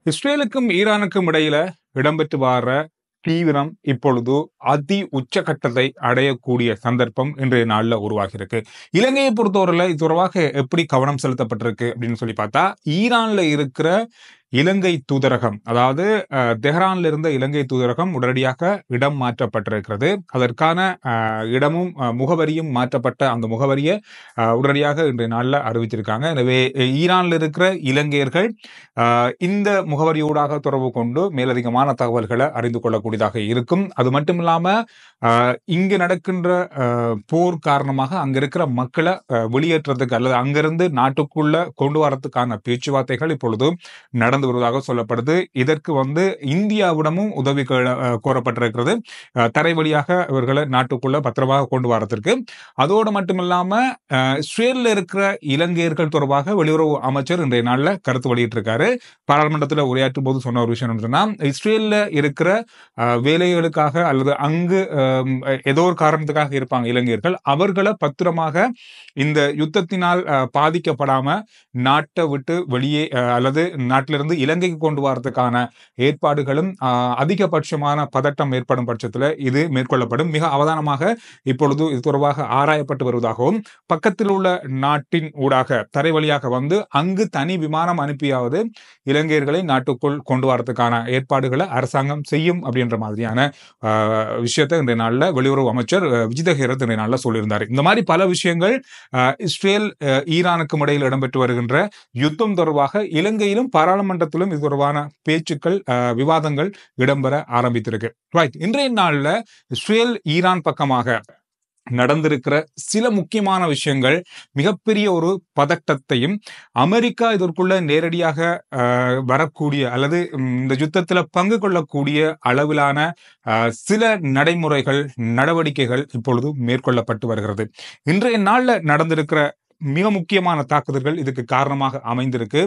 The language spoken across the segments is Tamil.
இஸ்ரேலுக்கும் ஈரானுக்கும் இடையில இடம்பெற்று வர தீவிரம் இப்பொழுது உச்சகட்டத்தை அடையக்கூடிய சந்தர்ப்பம் இன்றைய நாள்ல உருவாகி இருக்கு. இலங்கையை பொறுத்தவரையில இது தொடர்பாக எப்படி கவனம் செலுத்தப்பட்டிருக்கு அப்படின்னு சொல்லி பார்த்தா, ஈரான்ல இருக்கிற இலங்கை தூதரகம், அதாவது தெஹ்ரான்ல இருந்த இலங்கை தூதரகம் உடனடியாக இடம் மாற்றப்பட்டிருக்கிறது. அதற்கான இடமும் முகவரியும் மாற்றப்பட்ட அந்த முகவரியை உடனடியாக இன்றைய நாளில் அறிவிச்சிருக்காங்க. எனவே ஈரான்ல இருக்கிற இலங்கையர்கள் இந்த முகவரியூடாக தொடர்பு கொண்டு மேலதிகமான தகவல்களை அறிந்து கொள்ளக்கூடியதாக இருக்கும். அது மட்டும் இல்லாம இங்கு நடக்கின்ற போர் காரணமாக அங்க இருக்கிற மக்களை வெளியேற்றத்துக்கு அல்லது அங்கிருந்து நாட்டுக்குள்ள கொண்டு வரத்துக்கான பேச்சுவார்த்தைகள் இப்பொழுது நடந்து வருவதாக சொல்லப்படுது. இதற்கு இந்தியாவிடமும் உதவி கோரப்பட்டிருக்கிறது, தரை வழியாக இவர்களை நாட்டுக்குள்ள பத்திரமாக கொண்டு வரத்திற்கு. அதோடு மட்டுமில்லாம இஸ்ரேலில் இருக்கிற இலங்கையர்கள் தொடர்பாக வெளியுறவு அமைச்சர் இன்றைய நாளில் கருத்து வெளியிட்டிருக்காரு. பாராளுமன்றத்தில் உரையாற்றும் போது சொன்ன ஒரு விஷயம் என்னன்னா, இஸ்ரேல்ல இருக்கிற வேலைகளுக்காக அல்லது அங்கு ஏதோ ஒரு காரணத்துக்காக இருப்பாங்க இலங்கையர்கள், அவர்களை பத்திரமாக இந்த யுத்தத்தினால் பாதிக்கப்படாம நாட்டை விட்டு வெளியே அல்லது நாட்டிலிருந்து இலங்கைக்கு கொண்டு வரதுக்கான ஏற்பாடுகளும் அதிகபட்சமான பதட்டம் ஏற்படும் பட்சத்தில் இது மேற்கொள்ளப்படும். மிக அவதானமாக இப்பொழுது இது தொடர்பாக ஆராயப்பட்டு வருவதாகவும், பக்கத்தில் உள்ள நாட்டின் ஊடாக தரை வழியாக அங்கு தனி விமானம் அனுப்பியாவது இலங்கையர்களை நாட்டுக்குள் கொண்டு வரதுக்கான ஏற்பாடுகளை அரசாங்கம் செய்யும் அப்படின்ற மாதிரியான விஷயத்தை இன்றைய நாளில் வெளியுறவு அமைச்சர் விஜித ஹேரத் இன்றைய நாளில் சொல்லியிருந்தார். இந்த மாதிரி பல விஷயங்கள் இஸ்ரேல் ஈரானுக்கும் இடையில் இடம்பெற்று வருகின்ற யுத்தம் தொடர்பாக இலங்கையிலும் பாராளுமன்றத்திலும் இது தொடர்பான பேச்சுக்கள் விவாதங்கள் இடம்பெற ஆரம்பித்திருக்கு. இன்றைய நாளில் இஸ்ரேல் ஈரான் பக்கமாக நடந்திருக்கிற சில முக்கியமான விஷயங்கள் மிகப்பெரிய ஒரு பதட்டத்தையும், அமெரிக்கா இதற்குள்ள நேரடியாக வரக்கூடிய அல்லது இந்த யுத்தத்தில் பங்கு கொள்ளக்கூடிய அளவிலான சில நடைமுறைகள் நடவடிக்கைகள் இப்பொழுது மேற்கொள்ளப்பட்டு வருகிறது. இன்றைய நாளில் நடந்திருக்கிற மிக முக்கியமான தாக்குதல்கள் இதுக்கு காரணமாக அமைந்திருக்கு.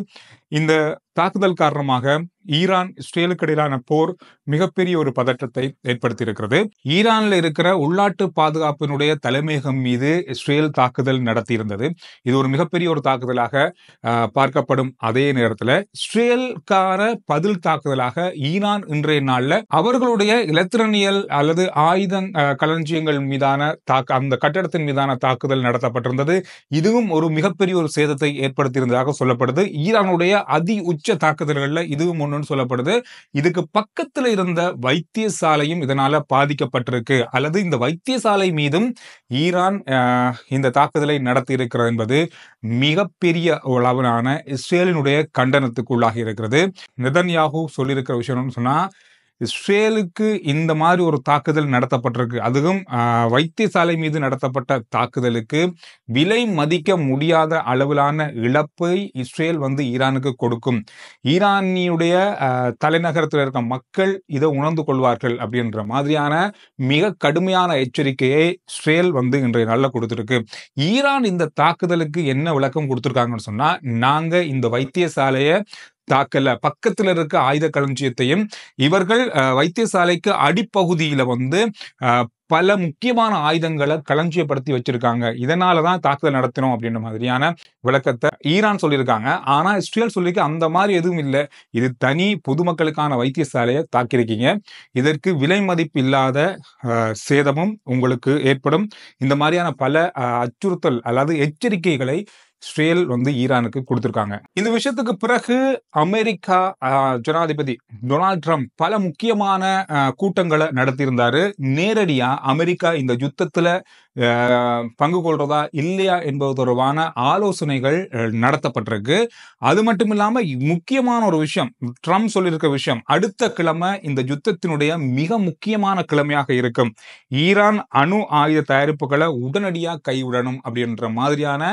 இந்த தாக்குதல் காரணமாக ஈரான் இஸ்ரேலுக்கு இடையிலான போர் மிகப்பெரிய ஒரு பதற்றத்தை ஏற்படுத்தி இருக்கிறது. ஈரான்ல இருக்கிற உள்நாட்டு பாதுகாப்பினுடைய தலைமையகம் மீது இஸ்ரேல் தாக்குதல் நடத்தியிருந்தது. இது ஒரு மிகப்பெரிய ஒரு தாக்குதலாக பார்க்கப்படும். அதே நேரத்தில் இஸ்ரேலுக்கான பதில் தாக்குதலாக ஈரான் இன்றைய நாளில் அவர்களுடைய இலத்திரனியல் அல்லது ஆயுத களஞ்சியங்கள் மீதான அந்த கட்டடத்தின் மீதான தாக்குதல் நடத்தப்பட்டிருந்தது. இதுவும் ஒரு மிகப்பெரிய ஒரு சேதத்தை ஏற்படுத்தியிருந்ததாக சொல்லப்படுது. ஈரானுடைய உச்ச தாக்குதல்கள்ல இதுவும் ஒன்று சொல்லப்படுது. இதுக்கு பக்கத்தில் இருந்த வைத்தியசாலையும் இதனால பாதிக்கப்பட்டிருக்கு, அல்லது இந்த வைத்தியசாலை மீதும் ஈரான் இந்த தாக்குதலை நடத்தி இருக்கிறது என்பது மிகப்பெரிய அளவிலான இஸ்ரேலினுடைய கண்டனத்துக்குள்ளாகி இருக்கிறது. நெதன்யாஹூ சொல்லியிருக்கிற விஷயம் சொன்னா, இஸ்ரேலுக்கு இந்த மாதிரி ஒரு தாக்குதல் நடத்தப்பட்டிருக்கு, அதுவும் வைத்தியசாலை மீது நடத்தப்பட்ட தாக்குதலுக்கு விலை மதிக்க முடியாத அளவிலான இழப்பை இஸ்ரேல் ஈரானுக்கு கொடுக்கும். ஈரானியுடைய தலைநகரத்தில் இருக்க மக்கள் இதை உணர்ந்து கொள்வார்கள் அப்படின்ற மாதிரியான மிக கடுமையான எச்சரிக்கையை இஸ்ரேல் இன்றைய நாளில் கொடுத்திருக்கு. ஈரான் இந்த தாக்குதலுக்கு என்ன விளக்கம் கொடுத்திருக்காங்கன்னு சொன்னா, நாங்க இந்த வைத்தியசாலையை தாக்கல, பக்கத்தில் இருக்க ஆயுத களஞ்சியத்தையும் இவர்கள் வைத்தியசாலைக்கு அடிப்பகுதியில பல முக்கியமான ஆயுதங்களை களஞ்சியப்படுத்தி வச்சிருக்காங்க, இதனாலதான் தாக்குதல் நடத்தினோம் அப்படின்ற மாதிரியான விளக்கத்தை ஈரான் சொல்லியிருக்காங்க. ஆனா இஸ்ரேல் சொல்லிக்க அந்த மாதிரி எதுவும் இல்லை, இது தனி பொதுமக்களுக்கான வைத்தியசாலையை தாக்கியிருக்கீங்க, இதற்கு விலை மதிப்பு இல்லாத சேதமும் உங்களுக்கு ஏற்படும். இந்த மாதிரியான பல அச்சுறுத்தல் அல்லது எச்சரிக்கைகளை இஸ்ரேல் ஈரானுக்கு கொடுத்திருக்காங்க. இந்த விஷயத்துக்கு பிறகு அமெரிக்கா ஜனாதிபதி டொனால்ட் ட்ரம்ப் பல முக்கியமான கூட்டங்களை நடத்தியிருந்தாரு. நேரடியா அமெரிக்கா இந்த யுத்தத்துல பங்கு கொள்றதா இல்லையா என்பது தொடர்பான ஆலோசனைகள் நடத்தப்பட்டிருக்கு. அது மட்டும் இல்லாம முக்கியமான ஒரு விஷயம் ட்ரம்ப் சொல்லியிருக்க விஷயம், அடுத்த கிழமை இந்த யுத்தத்தினுடைய மிக முக்கியமான கிழமையாக இருக்கும், ஈரான் அணு ஆயுத தயாரிப்புகளை உடனடியாக கைவிடணும் அப்படின்ற மாதிரியான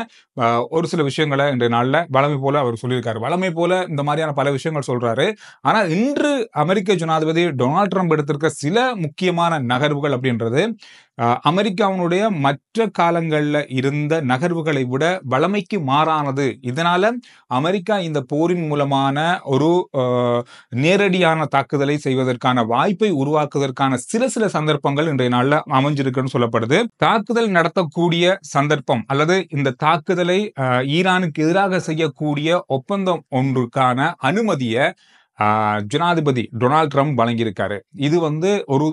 ஒரு சில விஷயங்களை இன்றைய நாளில் வளமை போல அவர் சொல்லியிருக்காரு. வளமை போல இந்த மாதிரியான பல விஷயங்கள் சொல்றாரு. ஆனா இன்று அமெரிக்க ஜனாதிபதி டொனால்ட் ட்ரம்ப் எடுத்திருக்க சில முக்கியமான நகர்வுகள் அப்படின்றது அமெரிக்காவினுடைய மற்ற காலங்களில் இருந்த நகர்வுகளை விட வளமைக்கு மாறானது. இதனால அமெரிக்கா இந்த போரின் மூலமான ஒரு நேரடியான தாக்குதலை செய்வதற்கான வாய்ப்பை உருவாக்குவதற்கான சில சந்தர்ப்பங்கள் இன்றைய நாளில் அமைஞ்சிருக்குன்னு சொல்லப்படுது. தாக்குதல் நடத்தக்கூடிய சந்தர்ப்பம் அல்லது இந்த தாக்குதலை ஈரானுக்கு எதிராக செய்யக்கூடிய ஒப்பந்தம் ஒன்றுக்கான அனுமதியை ஜனாதிபதி டொனால்ட் ட்ரம்ப் வழங்கியிருக்காரு. இது வந்து ஒரு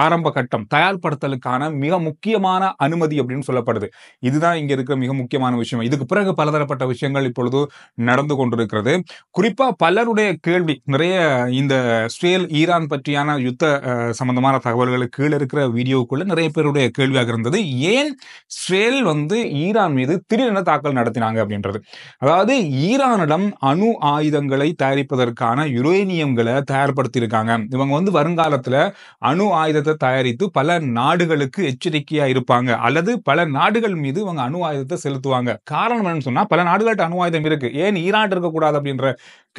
ஆரம்ப கட்டம் தயார்படுத்தலுக்கான மிக முக்கியமான அனுமதி அப்படின்னு சொல்லப்படுது. இதுதான் இங்க இருக்கிற மிக முக்கியமான விஷயம். இதுக்கு பிறகு பலதரப்பட்ட விஷயங்கள் இப்பொழுது நடந்து கொண்டிருக்கிறது. குறிப்பா பலருடைய கேள்வி நிறைய இந்த இஸ்ரேல் ஈரான் பற்றியான யுத்த சம்பந்தமான தகவல்களுக்கு கீழே இருக்கிற வீடியோக்குள்ள நிறைய பேருடைய கேள்வியாக இருந்தது. ஏன் இஸ்ரேல் வந்து ஈரான் மீது திடீரென தாக்கல் நடத்தினாங்க அப்படின்றது. அதாவது ஈரானிடம் அணு ஆயுதங்களை தயாரிப்பதற்கான யுரேனியம்களை தயார்படுத்தி இருக்காங்க. இவங்க வந்து வருங்காலத்துல அணு ஆயுதத்தை தயாரித்து பல நாடுகளுக்கு எச்சரிக்கையா இருப்பாங்க, அல்லது பல நாடுகள் மீது இவங்க அணு ஆயுதத்தை செலுத்துவாங்க. காரணம் என்னன்னு சொன்னா பல நாடுகள்ட்ட அணு ஆயுதம் இருக்கு, ஏன் ஈரான் இருக்கக்கூடாது அப்படின்ற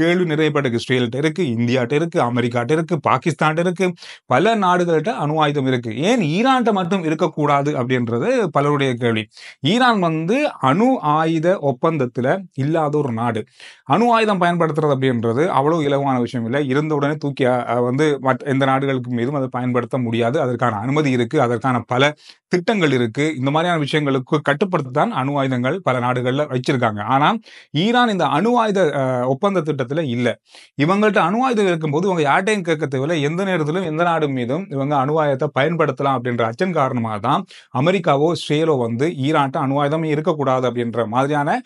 கேள்வி நிறைய பேருக்கு இஸ்ரேல்கிட்ட இருக்கு, இந்தியாட்ட இருக்கு, அமெரிக்காட்ட இருக்கு, பாகிஸ்தான் இருக்கு, பல நாடுகள்கிட்ட அணு ஆயுதம் இருக்கு, ஏன் ஈரான்ட்ட மட்டும் இருக்கக்கூடாது அப்படின்றது பலருடைய கேள்வி. ஈரான் வந்து அணு ஆயுத ஒப்பந்தத்துல இல்லாத ஒரு நாடு. அணு ஆயுதம் பயன்படுத்துறது அப்படின்றது அவ்வளவு இலவான விஷயம் இல்லை. இருந்த உடனே தூக்கி வந்து எந்த நாடுகளுக்கு மீதும் அதை பயன்படுத்த முடியாது. அதற்கான அனுமதி இருக்கு, அதற்கான பல திட்டங்கள் இருக்கு. இந்த மாதிரியான விஷயங்களுக்கு கட்டுப்படுத்தத்தான் அணு ஆயுதங்கள் பல நாடுகள்ல வச்சிருக்காங்க. ஆனா ஈரான் இந்த அணு ஆயுத ஒப்பந்த திட்டத்துல இல்ல. இவங்கள்ட்ட அணு ஆயுதம் இருக்கும்போது இவங்க யார்ட்டையும் கேட்க தேவையில்லை, எந்த நேரத்திலும் எந்த நாடு மீதும் இவங்க அணு ஆயுதத்தை பயன்படுத்தலாம் அப்படின்ற அச்சம் காரணமாக தான் அமெரிக்காவோ இஸ்ரேலோ வந்து ஈரான்ட்ட அணு ஆயுதம் இருக்கக்கூடாது அப்படின்ற மாதிரியான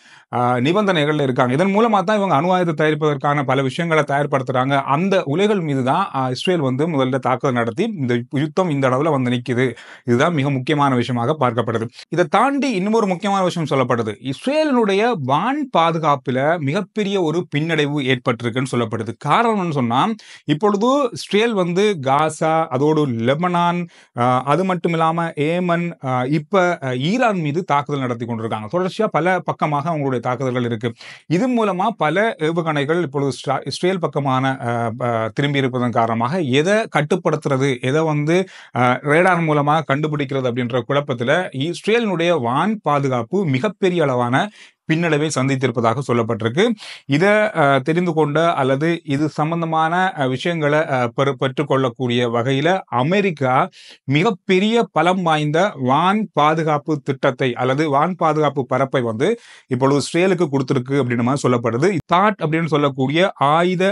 நிபந்தனைகள் இருக்காங்க. இதன் மூலமா தான் இவங்க அணு ஆயுதம் தயாரிப்பதற்கான பல விஷயங்களை தயார்படுத்துறாங்க. அந்த உலைகள் மீது தான் இஸ்ரேல் வந்து முதல்ல தாக்குதல் நடத்தி இந்த யுத்தம் இந்த அளவுல வந்து நிக்குது. இதுதான் மிக முக்கியமான விஷயமாக பார்க்கப்படுது. இதை தாண்டி இன்னொரு முக்கியமான விஷயம் சொல்லப்படுது. இஸ்ரேலினுடைய வான் பாதுகாப்புல மிகப்பெரிய ஒரு பின்னடைவு ஏற்பட்டிருக்குன்னு சொல்லப்படுது. காரணம்னு சொன்னா இப்பொழுது இஸ்ரேல் வந்து காசா, அதோடு லெபனான், அது மட்டும் இல்லாம ஏமன், இப்ப ஈரான் மீது தாக்குதல் நடத்தி கொண்டிருக்காங்க. தொடர்ச்சியா பல பக்கமாக அவங்களுடைய தாக்குதல்கள் இருக்கு. இது மூலமா பல ஏவுகணைகள் இப்பொழுது இஸ்ரேல் பக்கமான திரும்பி இருப்பதன் காரணமாக எதை கட்டுப்படுத்துறது, எதை வந்து ரேடார் மூலமா கண்டுபிடிக்கிறது அப்படின்ற குழப்பத்துல இஸ்ரேலினுடைய வான் பாதுகாப்பு மிகப்பெரிய அளவான பின்னடைவை சந்தித்திருப்பதாக சொல்லப்பட்டிருக்கு. இதை தெரிந்து கொண்ட அல்லது இது சம்பந்தமான விஷயங்களை பெற்றுக்கொள்ளக்கூடிய வகையில அமெரிக்கா மிகப்பெரிய பலம் வாய்ந்த வான் பாதுகாப்பு திட்டத்தை அல்லது வான் பாதுகாப்பு பரப்பை வந்து இப்பொழுது இஸ்ரேலுக்கு கொடுத்திருக்கு அப்படின்னு மாதிரி சொல்லப்படுது. தாட் அப்படின்னு சொல்லக்கூடிய ஆயுத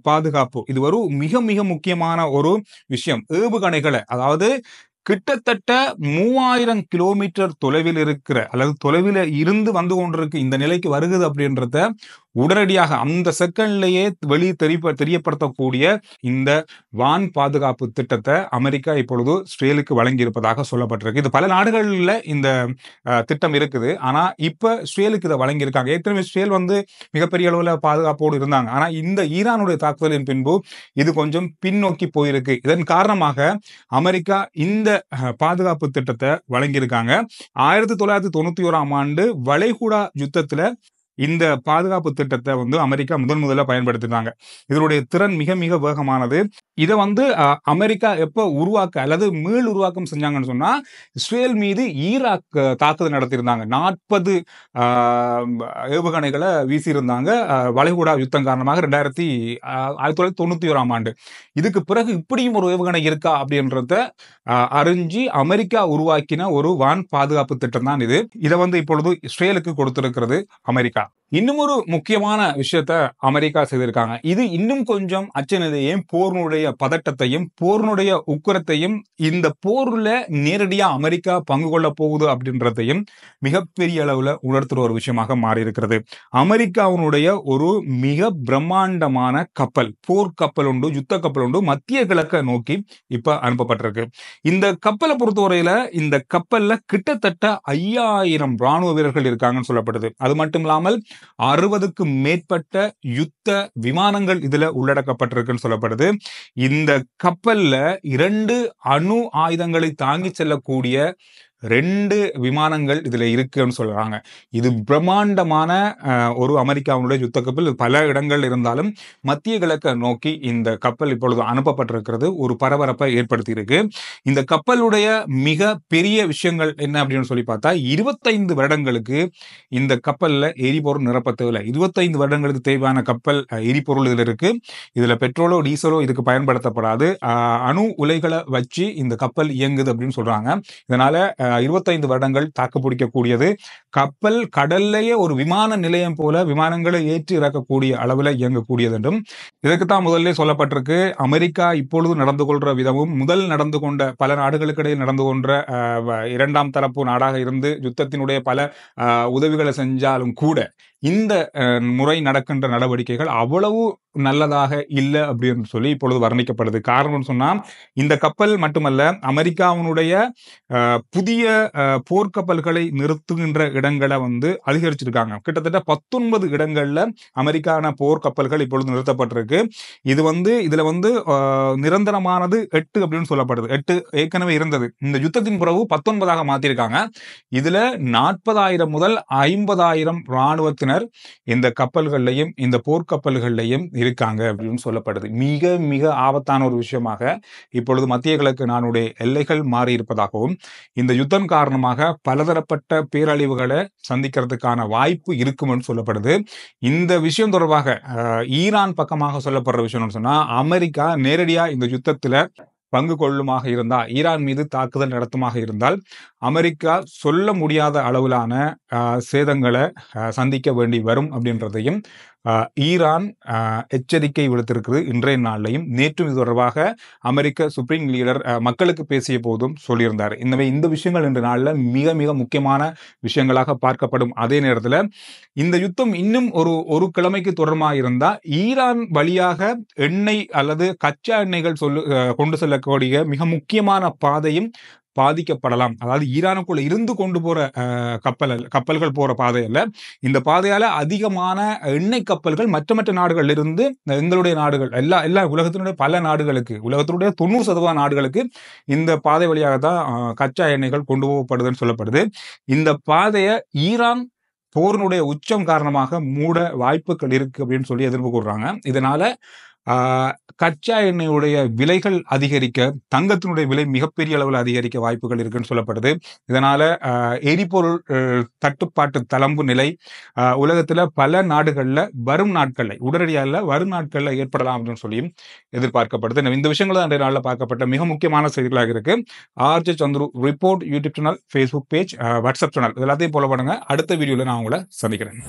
பாதுகாப்பு இது ஒரு மிக மிக முக்கியமான ஒரு விஷயம். ஏவுகணைகளை, அதாவது கிட்டத்தட்ட 3000 கிலோமீட்டர் தொலைவில் இருக்கிற அல்லது தொலைவில் இருந்து வந்து கொண்டிருக்கு இந்த நிலைக்கு வருகிறது அப்படின்றத உடனடியாக அந்த செகண்ட்லயே தெரியப்படுத்தக்கூடிய இந்த வான் பாதுகாப்பு திட்டத்தை அமெரிக்கா இப்பொழுது இஸ்ரேலுக்கு வழங்கி இருப்பதாக சொல்லப்பட்டிருக்கு. இது பல நாடுகளில் இந்த திட்டம் இருக்குது. ஆனா இப்ப இஸ்ரேலுக்கு இதை வழங்கியிருக்காங்க. ஏற்கனவே இஸ்ரேல் வந்து மிகப்பெரிய அளவுல பாதுகாப்போடு இருந்தாங்க. ஆனா இந்த ஈரானுடைய தாக்குதலின் பின்பு இது கொஞ்சம் பின்னோக்கி போயிருக்கு. இதன் காரணமாக அமெரிக்கா இந்த பாதுகாப்பு திட்டத்தை வழங்கியிருக்காங்க. 1991ஆம் ஆண்டு வளைகுடா யுத்தத்துல இந்த பாதுகாப்பு திட்டத்தை வந்து அமெரிக்கா முதல்ல பயன்படுத்தினாங்க. இதனுடைய திறன் மிக மிக வேகமானது. இதை வந்து அமெரிக்கா எப்ப உருவாக்க அல்லது மீள் உருவாக்கம் செஞ்சாங்கன்னு சொன்னா இஸ்ரேல் மீது ஈராக் தாக்குதல் நடத்தியிருந்தாங்க. 40 ஏவுகணைகளை வீசியிருந்தாங்க வளைகுடா யுத்தம் காரணமாக 1991ஆம் ஆண்டு. இதுக்கு பிறகு இப்படியும் ஒரு ஏவுகணை இருக்கா அப்படின்றத அறிஞ்சு அமெரிக்கா உருவாக்கின ஒரு வான் பாதுகாப்பு திட்டம் தான் இது. இதை வந்து இப்பொழுது இஸ்ரேலுக்கு கொடுத்திருக்கிறது அமெரிக்கா. இன்னும் ஒரு முக்கியமான விஷயத்த அமெரிக்கா செய்திருக்காங்க. இது இன்னும் கொஞ்சம் அச்சநிலையையும் போர்னுடைய பதட்டத்தையும் போர்னுடைய உக்கிரத்தையும் இந்த போர்ல நேரடியா அமெரிக்கா பங்கு கொள்ள போகுது அப்படின்றதையும் மிகப்பெரிய அளவுல உணர்த்துற ஒரு விஷயமாக மாறி இருக்கிறது. அமெரிக்காவுடைய ஒரு மிக பிரம்மாண்டமான கப்பல், போர் கப்பல் உண்டு, யுத்த கப்பல் உண்டு, மத்திய கிழக்க நோக்கி இப்ப அனுப்பப்பட்டிருக்கு. இந்த கப்பலை பொறுத்தவரையில இந்த கப்பல்ல கிட்டத்தட்ட 5000 ராணுவ வீரர்கள் இருக்காங்கன்னு சொல்லப்படுது. அது மட்டும் இல்லாமல் 60க்கு மேற்பட்ட யுத்த விமானங்கள் இதுல உள்ளடக்கப்பட்டிருக்குன்னு சொல்லப்படுது. இந்த கப்பல்ல 2 அணு ஆயுதங்களை தாங்கி செல்லக்கூடிய 2 விமானங்கள் இதுல இருக்குன்னு சொல்றாங்க. இது பிரம்மாண்டமான ஒரு அமெரிக்காவுடைய யுத்த கப்பல். பல இடங்கள் இருந்தாலும் மத்திய கிழக்க நோக்கி இந்த கப்பல் இப்பொழுது அனுப்பப்பட்டிருக்கிறது ஒரு பரபரப்பை ஏற்படுத்தி இருக்கு. இந்த கப்பலுடைய மிக பெரிய விஷயங்கள் என்ன அப்படின்னு சொல்லி பார்த்தா 25 வருடங்களுக்கு இந்த கப்பல்ல எரிபொருள் நிரப்ப தேவையில்லை. 25 வருடங்களுக்கு தேவையான கப்பல் எரிபொருள் இதுல இருக்கு. இதுல பெட்ரோலோ டீசலோ இதுக்கு பயன்படுத்தப்படாது. அணு உலைகளை வச்சு இந்த கப்பல் இயங்குது அப்படின்னு சொல்றாங்க. இதனால 25 வருடங்கள் தாக்குப்பிடிக்கக்கூடியது. கப்பல் கடல்லேயே ஒரு விமான நிலையம் போல விமானங்களை ஏற்றி இறக்கக்கூடிய அளவில் இயங்கக்கூடியது என்றும், இதற்குத்தான் முதல்ல சொல்லப்பட்டிருக்கு. அமெரிக்கா இப்பொழுது நடந்து கொள்ற விதமும் முதல் நடந்து கொண்ட பல நாடுகளுக்கு இடையில் நடந்து கொண்ட இரண்டாம் தரப்பு நாடாக இருந்து யுத்தத்தினுடைய பல உதவிகளை செஞ்சாலும் கூட இந்த முறை நடக்கின்ற நடவடிக்கைகள் அவ்வளவு நல்லதாக இல்லை அப்படின்னு சொல்லி இப்பொழுது வர்ணிக்கப்படுது. காரணம் சொன்னா, இந்த கப்பல் மட்டுமல்ல, அமெரிக்காவினுடைய புதிய போர்க்கப்பல்களை நிறுத்துகின்ற இடங்களை அதிகரிச்சிருக்காங்க. கிட்டத்தட்ட 19 இடங்கள்ல அமெரிக்கான போர்க்கப்பல்கள் இப்பொழுது நிறுத்தப்பட்டிருக்கு. இதுல நிரந்தரமானது 8 அப்படின்னு சொல்லப்படுது. 8 ஏற்கனவே இருந்தது. இந்த யுத்தத்தின் பிறகு 19ஆக மாத்திருக்காங்க. இதுல 40,000 முதல் 50,000 இராணுவத்தினர் இந்த கப்பல்கள்லையும் இந்த போர்க்கப்பல்கள்லையும் இருக்காங்க அப்படின்னு சொல்லப்படுது. மிக மிக ஆபத்தான ஒரு விஷயமாக இப்பொழுது மத்திய கிழக்கு நாடுடைய எல்லைகள் மாறி இருப்பதாகவும், இந்த யுத்தம் காரணமாக பலதரப்பட்ட பேரழிவுகளை சந்திக்கிறதுக்கான வாய்ப்பு இருக்கும்னு சொல்லப்படுது. இந்த விஷயம் தொடர்பாக ஈரான் பக்கமாக சொல்லப்படுற விஷயம் சொன்னா, அமெரிக்கா நேரடியா இந்த யுத்தத்துல பங்கு கொள்ளுமாக இருந்தால், ஈரான் மீது தாக்குதல் நடத்துமாக இருந்தால், அமெரிக்கா சொல்ல முடியாத அளவிலான சேதங்களை சந்திக்க வேண்டி வரும் அப்படின்றதையும் ஈரான் எச்சரிக்கை விடுத்திருக்கிறது. இன்றைய நாளையும் நேற்றும் இது தொடர்பாக அமெரிக்க சுப்ரீம் லீடர் மக்களுக்கு பேசிய போதும் சொல்லியிருந்தார். இந்த விஷயங்கள் இன்று நாளில் மிக மிக முக்கியமான விஷயங்களாக பார்க்கப்படும். அதே நேரத்தில் இந்த யுத்தம் இன்னும் ஒரு கிழமைக்கு தொடர்பாக இருந்தால், ஈரான் வழியாக எண்ணெய் அல்லது கச்சா எண்ணெய்கள் கொண்டு செல்லக்கூடிய மிக முக்கியமான பாதையும் பாதிக்கப்படலாம். அதாவது ஈரானுக்குள்ள இருந்து கொண்டு போற கப்பல்கள் போற பாதை அல்ல, இந்த பாதையால அதிகமான எண்ணெய் கப்பல்கள் மற்ற நாடுகள் இருந்து எங்களுடைய நாடுகள் எல்லா உலகத்தினுடைய பல நாடுகளுக்கு, உலகத்தினுடைய 90% நாடுகளுக்கு இந்த பாதை வழியாக தான் கச்சா எண்ணெய்கள் கொண்டு போகப்படுதுன்னு சொல்லப்படுது. இந்த பாதையை ஈரான் போரினுடைய உச்சம் காரணமாக மூட வாய்ப்புகள் இருக்கு அப்படின்னு சொல்லி எதிர்ப்பு கூறுறாங்க. இதனால கச்சா எண்ணெயுடைய விலைகள் அதிகரிக்க, தங்கத்தினுடைய விலை மிகப்பெரிய அளவில் அதிகரிக்க வாய்ப்புகள் இருக்குன்னு சொல்லப்படுது. இதனால எரிபொருள் தட்டுப்பாட்டு தளம்பு நிலை உலகத்துல பல நாடுகள்ல வரும் நாட்கள்ல, உடனடியாக வரும் நாட்கள்ல ஏற்படலாம் அப்படின்னு சொல்லியும் எதிர்பார்க்கப்படுது. இந்த விஷயங்கள் தான் இன்றைய நாளில் பார்க்கப்பட்ட மிக முக்கியமான செய்திகளாக இருக்கு. RJ Chandru report YouTube channel, Facebook page, WhatsApp channel எல்லாத்தையும் ஃபாலோ பண்ணுங்க. அடுத்த வீடியோல நான் உங்களை சந்திக்கிறேன்.